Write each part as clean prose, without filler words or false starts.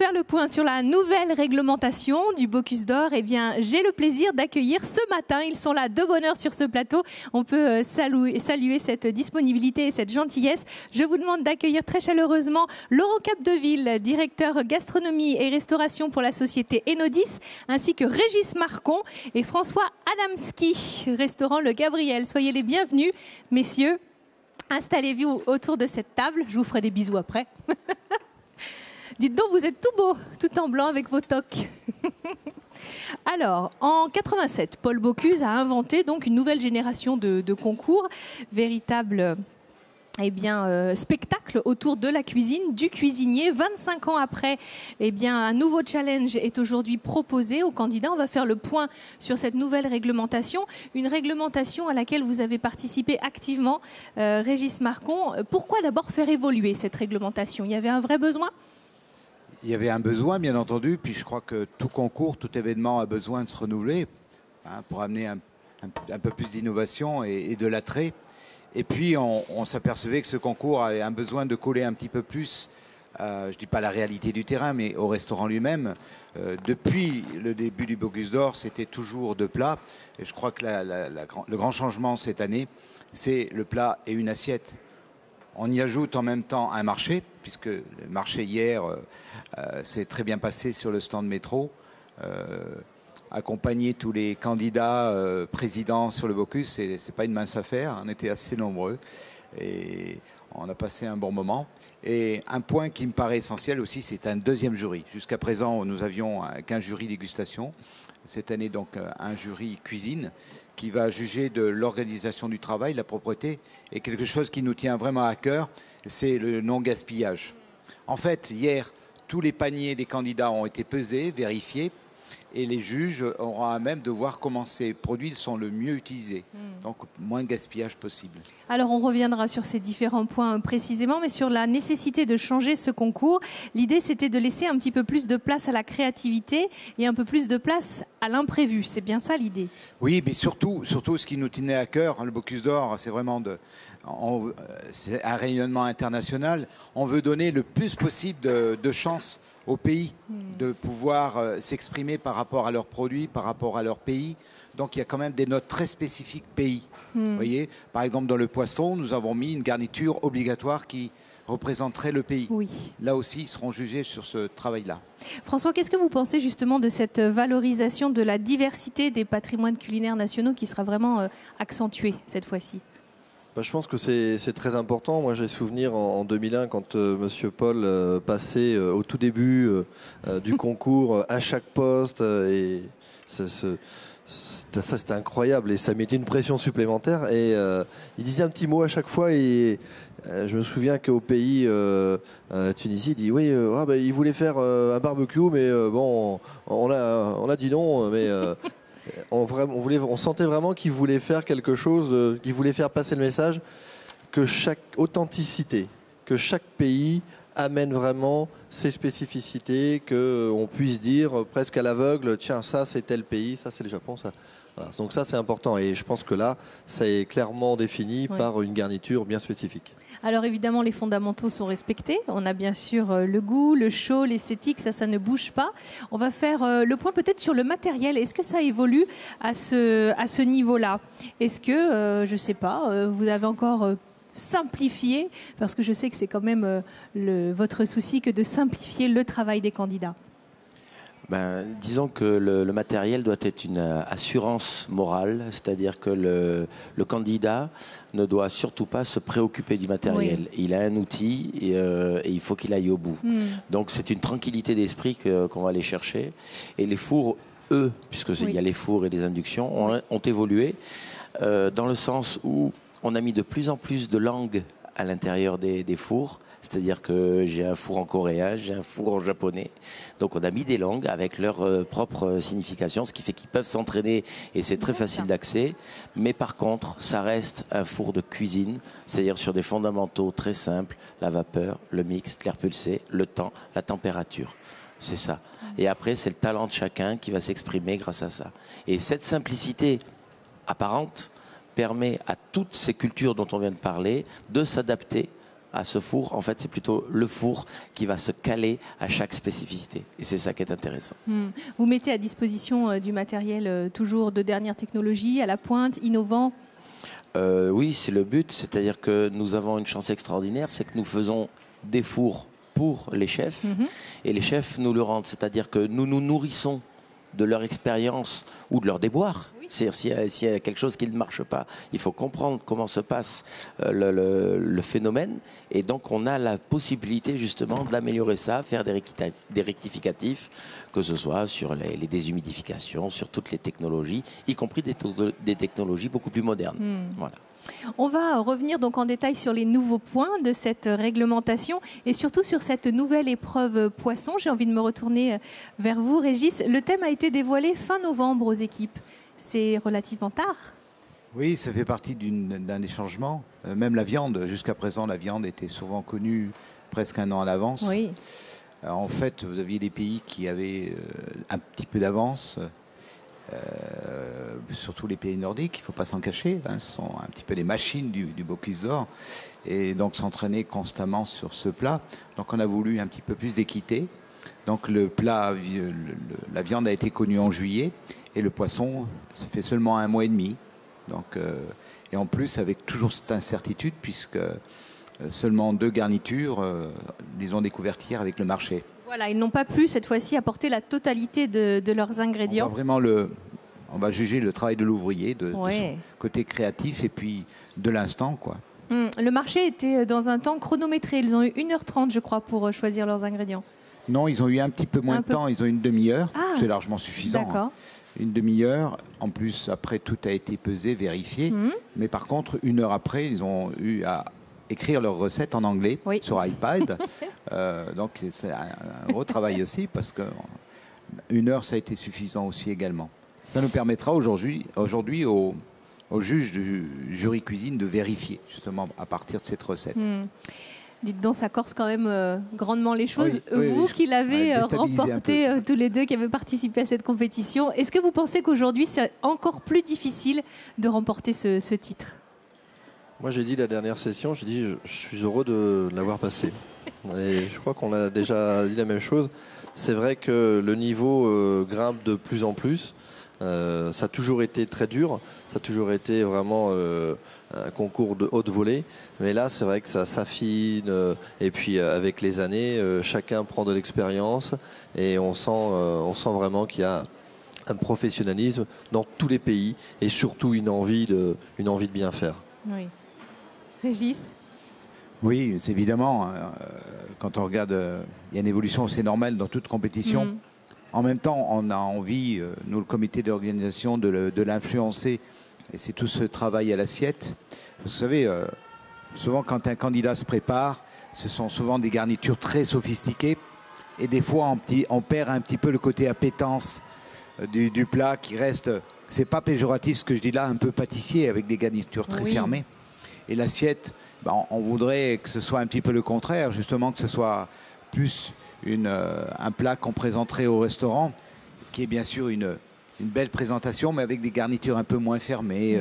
faire le point sur la nouvelle réglementation du Bocuse d'Or, eh bien, j'ai le plaisir d'accueillir ce matin, ils sont là de bonne heure sur ce plateau. On peut saluer cette disponibilité et cette gentillesse. Je vous demande d'accueillir très chaleureusement Laurent Capdeville, directeur gastronomie et restauration pour la société Enodis, ainsi que Régis Marcon et François Adamski, restaurant Le Gabriel. Soyez les bienvenus, messieurs. Installez-vous autour de cette table. Je vous ferai des bisous après. Dites donc, vous êtes tout beau, tout en blanc avec vos toques. Alors, en 87, Paul Bocuse a inventé donc une nouvelle génération de concours, véritable spectacle autour de la cuisine, du cuisinier. 25 ans après, un nouveau challenge est aujourd'hui proposé aux candidats. On va faire le point sur cette nouvelle réglementation, une réglementation à laquelle vous avez participé activement, Régis Marcon. Pourquoi d'abord faire évoluer cette réglementation? Il y avait un vrai besoin? Il y avait un besoin, bien entendu, puis je crois que tout concours, tout événement a besoin de se renouveler pour amener un peu plus d'innovation et de l'attrait. Et puis, on s'apercevait que ce concours avait un besoin de coller un petit peu plus, je ne dis pas la réalité du terrain, mais au restaurant lui-même. Depuis le début du Bocuse d'Or, c'était toujours deux plats. Et je crois que le grand changement cette année, c'est le plat et une assiette. On y ajoute en même temps un marché, puisque le marché hier s'est très bien passé sur le stand métro. Accompagner tous les candidats présidents sur le Bocuse, c'est pas une mince affaire. On était assez nombreux et on a passé un bon moment. Et un point qui me paraît essentiel aussi, c'est un deuxième jury. Jusqu'à présent, nous avions qu'un jury dégustation. Cette année, donc, un jury cuisine qui va juger de l'organisation du travail, la propreté, et quelque chose qui nous tient vraiment à cœur, c'est le non-gaspillage. En fait, hier, tous les paniers des candidats ont été pesés, vérifiés, et les juges auront à même de voir comment ces produits sont le mieux utilisés. Donc, moins de gaspillage possible. Alors, on reviendra sur ces différents points précisément, mais sur la nécessité de changer ce concours. L'idée, c'était de laisser un petit peu plus de place à la créativité et un peu plus de place à l'imprévu. C'est bien ça, l'idée? Oui, mais surtout, ce qui nous tenait à cœur, le Bocuse d'Or, c'est vraiment c'est un rayonnement international. On veut donner le plus possible de chances au pays de pouvoir s'exprimer par rapport à leurs produits, par rapport à leur pays. Donc il y a quand même des notes très spécifiques pays. Vous voyez, par exemple dans le poisson, nous avons mis une garniture obligatoire qui représenterait le pays. Oui. Là aussi, ils seront jugés sur ce travail-là. François, qu'est-ce que vous pensez justement de cette valorisation de la diversité des patrimoines culinaires nationaux qui sera vraiment accentuée cette fois-ci? Je pense que c'est très important. Moi, j'ai souvenir en 2001 quand Monsieur Paul passait au tout début du concours à chaque poste et ça c'était incroyable et ça mettait une pression supplémentaire et il disait un petit mot à chaque fois et je me souviens qu'au pays la Tunisie, il dit oui, il voulait faire un barbecue mais bon on a dit non mais on sentait vraiment qu'il voulait faire quelque chose, qu'il voulait faire passer le message que chaque authenticité, que chaque pays amène vraiment ses spécificités, qu'on puisse dire presque à l'aveugle, tiens, ça c'est tel pays, ça c'est le Japon, ça. Voilà. Donc ça c'est important et je pense que là, ça est clairement défini par une garniture bien spécifique. Alors évidemment, les fondamentaux sont respectés. On a bien sûr le goût, le chaud, l'esthétique, ça ne bouge pas. On va faire le point peut-être sur le matériel. Est-ce que ça évolue à ce niveau-là? Est-ce que, je ne sais pas, vous avez encore simplifié, parce que je sais que c'est quand même votre souci que de simplifier le travail des candidats? Disons que le matériel doit être une assurance morale, c'est-à-dire que le candidat ne doit surtout pas se préoccuper du matériel. Oui. Il a un outil et il faut qu'il aille au bout. Donc c'est une tranquillité d'esprit qu'on va aller chercher. Et les fours, eux, puisqu'il y a les fours et les inductions, ont évolué dans le sens où on a mis de plus en plus de langues à l'intérieur des fours. C'est-à-dire que j'ai un four en coréen, j'ai un four en japonais. Donc on a mis des langues avec leur propre signification, ce qui fait qu'ils peuvent s'entraîner et c'est très facile d'accès. Mais par contre, ça reste un four de cuisine, c'est-à-dire sur des fondamentaux très simples, la vapeur, le mix, l'air pulsé, le temps, la température. C'est ça. Et après, c'est le talent de chacun qui va s'exprimer grâce à ça. Et cette simplicité apparente permet à toutes ces cultures dont on vient de parler de s'adapter à ce four. En fait, c'est plutôt le four qui va se caler à chaque spécificité. Et c'est ça qui est intéressant. Vous mettez à disposition du matériel toujours de dernière technologie, à la pointe, innovant. Oui, c'est le but. C'est-à-dire que nous avons une chance extraordinaire, c'est que nous faisons des fours pour les chefs et les chefs nous le rendent. C'est-à-dire que nous nous nourrissons de leur expérience ou de leur déboire. Oui. C'est-à-dire s'il y a quelque chose qui ne marche pas, il faut comprendre comment se passe le phénomène et donc on a la possibilité justement d'améliorer ça, faire des rectificatifs, que ce soit sur les déshumidifications, sur toutes les technologies, y compris des technologies beaucoup plus modernes. Voilà. On va revenir donc en détail sur les nouveaux points de cette réglementation et surtout sur cette nouvelle épreuve poisson. J'ai envie de me retourner vers vous, Régis. Le thème a été dévoilé fin novembre aux équipes. C'est relativement tard. Oui, ça fait partie d'un des changements. Même la viande, jusqu'à présent, la viande était souvent connue presque un an à l'avance. Oui. En fait, vous aviez des pays qui avaient un petit peu d'avance. Surtout les pays nordiques, il ne faut pas s'en cacher, hein, ce sont un petit peu les machines du Bocuse d'Or et donc s'entraîner constamment sur ce plat. Donc on a voulu un petit peu plus d'équité. Donc le plat, la viande a été connue en juillet et le poisson, ça fait seulement 1 mois et demi. Donc, et en plus avec toujours cette incertitude puisque seulement 2 garnitures les ont découvertes hier avec le marché. Voilà, ils n'ont pas pu cette fois-ci apporter la totalité de leurs ingrédients. On va juger le travail de l'ouvrier, de son côté créatif et puis de l'instant, quoi. Le marché était dans un temps chronométré. Ils ont eu 1h30, je crois, pour choisir leurs ingrédients. Non, ils ont eu un petit peu moins de temps. Ils ont eu une demi-heure. C'est largement suffisant. D'accord. Une demi-heure. En plus, après, tout a été pesé, vérifié. Mais par contre, 1 heure après, ils ont eu à écrire leurs recettes en anglais sur iPad. Donc, c'est un gros travail aussi parce que 1 heure, ça a été suffisant aussi également. Ça nous permettra aujourd'hui au juge du jury cuisine de vérifier justement à partir de cette recette. Dites donc, ça corse quand même grandement les choses. Vous qui l'avez remporté tous les deux, qui avez participé à cette compétition, est-ce que vous pensez qu'aujourd'hui c'est encore plus difficile de remporter ce titre ? Moi j'ai dit la dernière session, je suis heureux de l'avoir passé. Et je crois qu'on a déjà dit la même chose. C'est vrai que le niveau grimpe de plus en plus. Ça a toujours été très dur, ça a toujours été vraiment un concours de haute volée, mais là c'est vrai que ça s'affine et puis avec les années chacun prend de l'expérience et on sent vraiment qu'il y a un professionnalisme dans tous les pays et surtout une envie de bien faire. Oui. Régis ? Oui, c'est évidemment, quand on regarde, il y a une évolution, c'est normal dans toute compétition. En même temps, on a envie, nous, le comité d'organisation, de l'influencer. Et c'est tout ce travail à l'assiette. Vous savez, souvent quand un candidat se prépare, ce sont souvent des garnitures très sophistiquées. Et des fois, on perd un petit peu le côté appétence du plat qui reste, c'est pas péjoratif ce que je dis là, un peu pâtissier avec des garnitures très fermées. Et l'assiette, on voudrait que ce soit un petit peu le contraire, justement que ce soit plus un plat qu'on présenterait au restaurant, qui est bien sûr une belle présentation, mais avec des garnitures un peu moins fermées,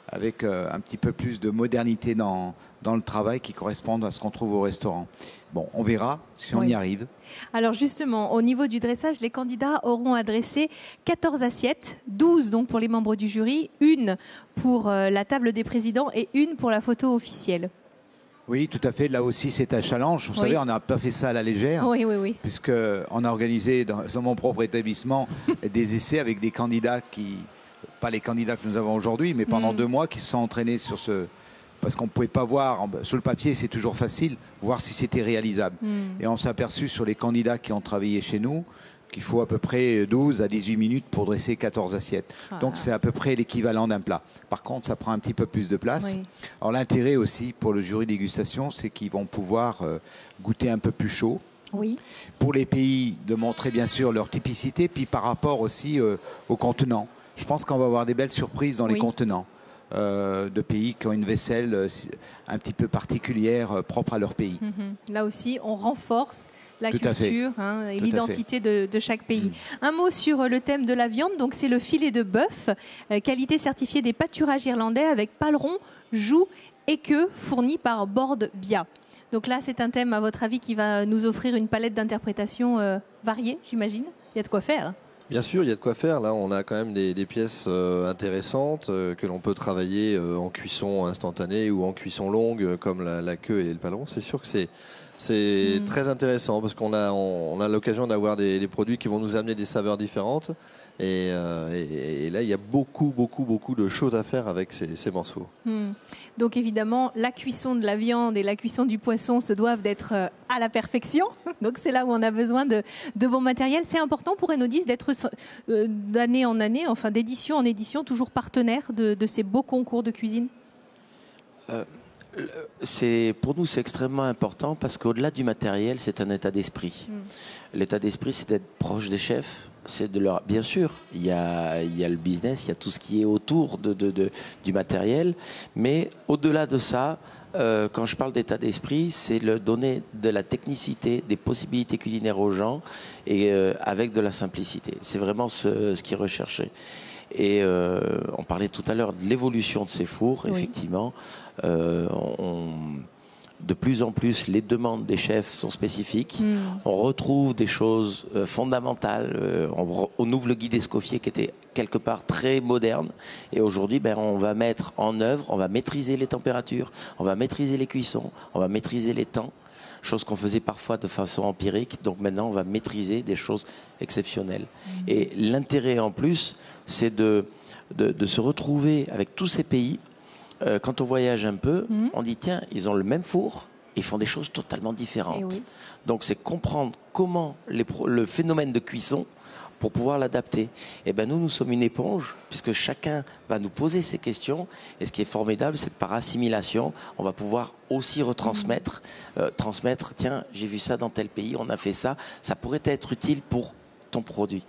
avec un petit peu plus de modernité dans le travail qui correspondent à ce qu'on trouve au restaurant. Bon, on verra si on y arrive. Alors justement, au niveau du dressage, les candidats auront à dresser 14 assiettes, 12 donc pour les membres du jury, 1 pour la table des présidents et 1 pour la photo officielle. Oui, tout à fait. Là aussi, c'est un challenge. Vous savez, on n'a pas fait ça à la légère. Oui. Puisqu'on a organisé dans mon propre établissement des essais avec des candidats pas les candidats que nous avons aujourd'hui, mais pendant 2 mois, qui se sont entraînés sur ce... Parce qu'on ne pouvait pas voir, sur le papier, c'est toujours facile, voir si c'était réalisable. Et on s'est aperçu sur les candidats qui ont travaillé chez nous qu'il faut à peu près 12 à 18 minutes pour dresser 14 assiettes. Donc c'est à peu près l'équivalent d'un plat. Par contre, ça prend un petit peu plus de place. Alors l'intérêt aussi pour le jury dégustation, c'est qu'ils vont pouvoir goûter un peu plus chaud. Pour les pays, de montrer bien sûr leur typicité, puis par rapport aussi aux contenants. Je pense qu'on va avoir des belles surprises dans les contenants de pays qui ont une vaisselle un petit peu particulière, propre à leur pays. Là aussi, on renforce la culture et l'identité de chaque pays. Un mot sur le thème de la viande, donc c'est le filet de bœuf, qualité certifiée des pâturages irlandais avec paleron, joue et queue, fourni par Bord Bia. Donc là, c'est un thème, à votre avis, qui va nous offrir une palette d'interprétations variée, j'imagine. Il y a de quoi faire. Bien sûr, il y a de quoi faire. Là, on a quand même des pièces intéressantes que l'on peut travailler en cuisson instantanée ou en cuisson longue, comme la queue et le paleron. C'est sûr que c'est très intéressant parce qu'on a l'occasion d'avoir des produits qui vont nous amener des saveurs différentes. Et là, il y a beaucoup de choses à faire avec ces morceaux. Donc évidemment, la cuisson de la viande et la cuisson du poisson se doivent d'être à la perfection. Donc c'est là où on a besoin de bon matériel. C'est important pour Enodis d'être d'année en année, enfin d'édition en édition, toujours partenaire de ces beaux concours de cuisine. Pour nous, c'est extrêmement important parce qu'au-delà du matériel, c'est un état d'esprit. L'état d'esprit, c'est d'être proche des chefs. Bien sûr, il y a le business, il y a tout ce qui est autour du matériel. Mais au-delà de ça, quand je parle d'état d'esprit, c'est le donner de la technicité, des possibilités culinaires aux gens et avec de la simplicité. C'est vraiment ce qui est recherché. Et on parlait tout à l'heure de l'évolution de ces fours, effectivement. De plus en plus, les demandes des chefs sont spécifiques. On retrouve des choses fondamentales. On ouvre le guide Escoffier qui était quelque part très moderne. Et aujourd'hui, on va mettre en œuvre, on va maîtriser les températures, on va maîtriser les cuissons, on va maîtriser les temps. Chose qu'on faisait parfois de façon empirique. Donc maintenant, on va maîtriser des choses exceptionnelles. Et l'intérêt en plus, c'est de se retrouver avec tous ces pays. Quand on voyage un peu, on dit tiens, ils ont le même four, ils font des choses totalement différentes. Donc c'est comprendre comment le phénomène de cuisson pour pouvoir l'adapter. Et nous sommes une éponge, puisque chacun va nous poser ces questions. Et ce qui est formidable, c'est que par assimilation, on va pouvoir aussi retransmettre, transmettre, tiens, j'ai vu ça dans tel pays, on a fait ça, ça pourrait être utile pour ton produit.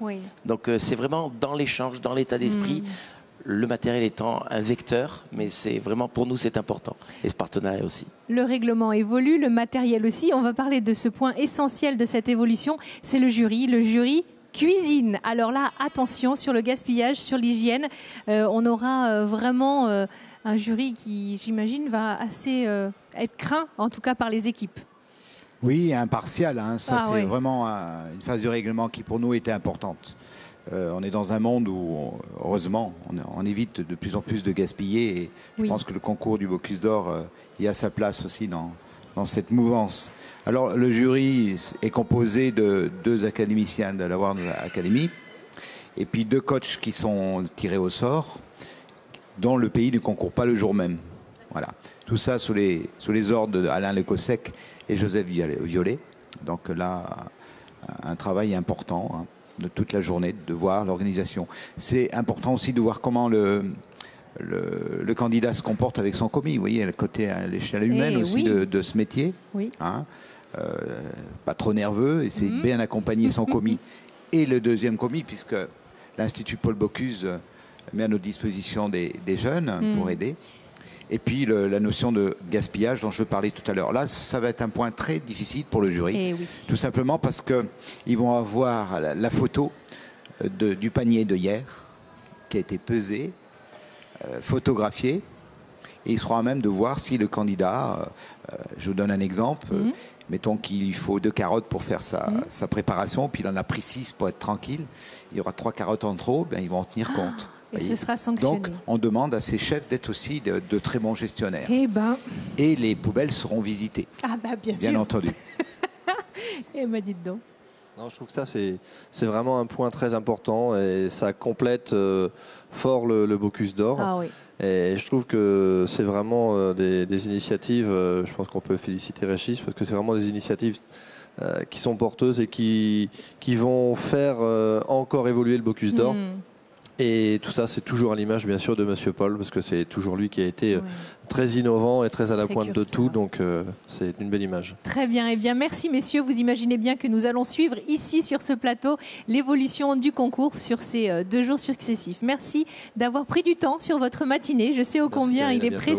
Donc c'est vraiment dans l'échange, dans l'état d'esprit. Le matériel étant un vecteur, mais c'est vraiment, pour nous, c'est important. Et ce partenariat aussi. Le règlement évolue, le matériel aussi. On va parler de ce point essentiel de cette évolution, c'est le jury cuisine. Alors là, attention sur le gaspillage, sur l'hygiène. On aura vraiment un jury qui, j'imagine, va assez être craint, en tout cas par les équipes. Oui, impartial. C'est vraiment une phase du règlement qui, pour nous, était importante. On est dans un monde où, heureusement, on évite de plus en plus de gaspiller. Et je pense que le concours du Bocuse d'Or y a sa place aussi dans cette mouvance. Alors, le jury est composé de 2 académiciens de la World Academy et puis 2 coachs qui sont tirés au sort, dont le pays ne concourt pas le jour même. Voilà. Tout ça sous les ordres d'Alain Lecossec et Joseph Violet. Donc là, un travail important de toute la journée, de voir l'organisation. C'est important aussi de voir comment le candidat se comporte avec son commis. Vous voyez, à l'échelle humaine aussi de ce métier. Pas trop nerveux, essayer de bien accompagner son commis et le deuxième commis, puisque l'Institut Paul Bocuse met à notre disposition des jeunes pour aider. Et puis la notion de gaspillage dont je parlais tout à l'heure. Là, ça va être un point très difficile pour le jury. Tout simplement parce qu'ils vont avoir la photo du panier de hier qui a été pesé, photographié. Et il sera à même de voir si le candidat, je vous donne un exemple, mettons qu'il faut 2 carottes pour faire sa préparation, puis il en a pris 6 pour être tranquille. Il y aura 3 carottes en trop, ils vont en tenir compte. Et ce sera sanctionné. Donc, on demande à ces chefs d'être aussi de très bons gestionnaires. Et les poubelles seront visitées. Bien entendu. Et dites donc. Non, je trouve que ça, c'est vraiment un point très important et ça complète fort le Bocuse d'Or. Et je trouve que c'est vraiment des initiatives, je pense qu'on peut féliciter Régis, parce que c'est vraiment des initiatives qui sont porteuses et qui vont faire encore évoluer le Bocuse d'Or. Et tout ça, c'est toujours à l'image, bien sûr, de Monsieur Paul, parce que c'est toujours lui qui a été très innovant et très à la pointe de tout. Donc, c'est une belle image. Très bien. Eh bien, merci, messieurs. Vous imaginez bien que nous allons suivre ici, sur ce plateau, l'évolution du concours sur ces 2 jours successifs. Merci d'avoir pris du temps sur votre matinée. Je sais ô combien il est précieux.